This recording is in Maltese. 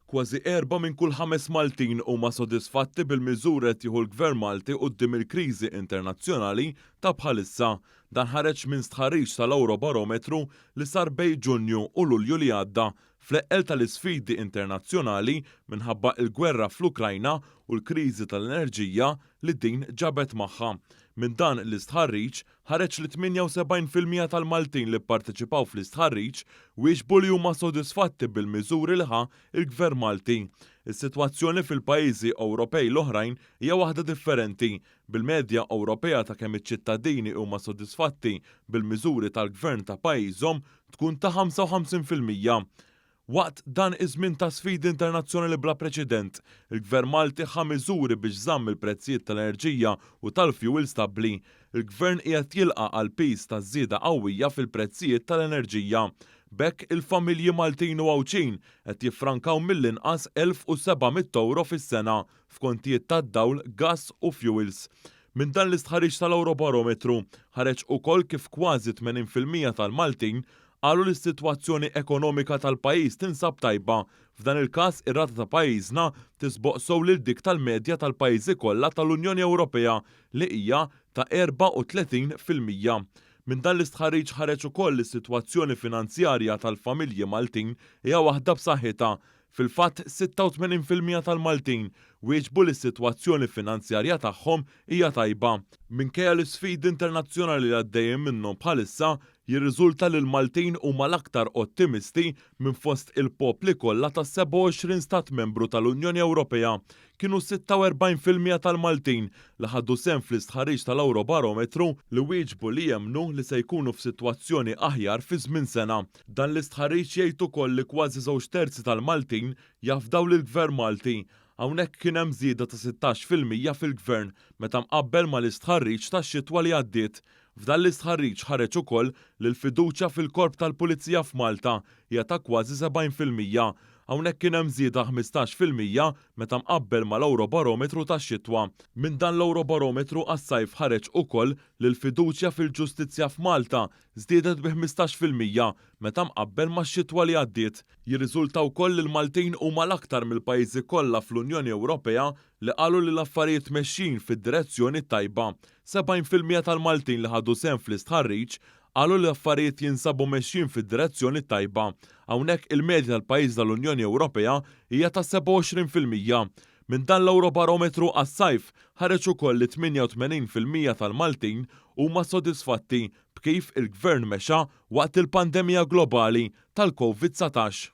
Kważi 4 minn kull 5 Maltin huma sodisfatti bil-miżuri qed jieħu l-Gvern Malti quddiem il-kriżi internazzjonali ta' bħalissa. Dan ħareġ minn stħarriġ tal-Eurobarometru li sar bejn Ġunju u Lulju li għadda fl-eqqel tal-isfidi internazzjonali minħabba l-gwerra fl-Ukrajna u l-kriżi tal-enerġija li din ġabet magħha. Minn dan l-istħarriġ ħareġ li 78% tal-Maltin li pparteċipaw fl-istħarriġ wieġbu li huma sodisfatti bil-miżuri li ħa il-Gvern Malti. Is-sitwazzjoni fil-pajjiżi Ewropej l-oħrajn hija waħda differenti. Bil-medja Ewropea ta' kemm iċ-ċittadini huma sodisfatti bil-miżuri tal-Gvern ta' pajjiżhom tkun ta' 55%. Waqt dan iż-żmien ta' sfidi internazzjonali bla preċedent, il-Gvern Malti ħa miżuri biex żamm il-prezzijiet tal-enerġija u tal-fjuwil stabbli. Il-Gvern qiegħed jilqa' għal piż ta' żieda qawwija fil-prezzijiet tal-enerġija. Bekk il-familji Maltin u Għawċin qed jiffrankaw mill-inqas €1,700 fis-sena f'kontijiet tad-dawl, gass u fuels. Minn dan l-istħarriġ tal-Eurobarometru ħareġ ukoll kif kważi 80% tal-Maltin qalu li s-sitwazzjoni ekonomika tal-pajjiż tinsab tajba. F'dan il-każ ir-rata ta' pajjiżna tisboq sew lil dik tal-medja tal-pajjiżi kollha tal-Unjoni Ewropea li hija ta' 34%. Minn dan l-istħarriġ ħareġ ukoll li s-sitwazzjoni finanzjarja tal-familji Maltin hija waħda b'saħħitha. Fil-fatt 86% tal-Maltin wieġbu li s-sitwazzjoni finanzjarja tagħhom hija tajba. Minkejja l-isfidi internazzjonali li għaddejjin minnhom bħalissa jirriżulta li l-Maltin huma l-aktar ottimisti minn fost il-popli kollha ta' 27 stat membru tal-Unjoni Ewropea. Kienu 46% tal-Maltin li ħaddu sehem fl-istħarriġ tal-Eurobarometru li wieġbu li jemmnu li se jkunu f'sitwazzjoni aħjar fi żmien sena. Dan l-istħarriġ jgħid ukoll li kważi 2/3 tal-Maltin jafdaw lill-Gvern Malti. Hawnhekk kien hemm żieda ta' 16% fil-Gvern meta mqabbel mal-istħarriġ tax-xitwa li għaddiet. F'dan l-istħarriġ ħareġ ukoll li l-fiduċja fil-Korp tal-Pulizija f'Malta hija ta' kważi 70%. Hawnhekk kien hemm żieda 15% meta mqabbel mal-Eurobarometru tax-xitwa. Minn dan l-Eurobarometru għas-sajf ħareġ ukoll li l-fiduċja fil-ġustizzja f'Malta żdiedet bi 15% meta mqabbel max-xitwa li għaddiet. Jirriżulta wkoll li l-Maltin huma l-aktar mill-pajjiżi kollha fl-Unjoni Ewropea li qalu li l-affarijiet mexxin fid-direzzjoni tajba. 70% tal-Maltin li ħadu sehem fl-istħarriġ qalu li l-affarijiet jinsabu mexxin fid-direzzjoni tajba. Hawnhekk il-medja tal-pajjiż tal-Unjoni Ewropea hija ta' 27%. Minn dan l-Eurobarometru għas-sajf ħareġ ukoll li 88% tal-Maltin huma sodisfatti b'kif il-Gvern mexa waqt il-pandemija globali tal-COVID-19.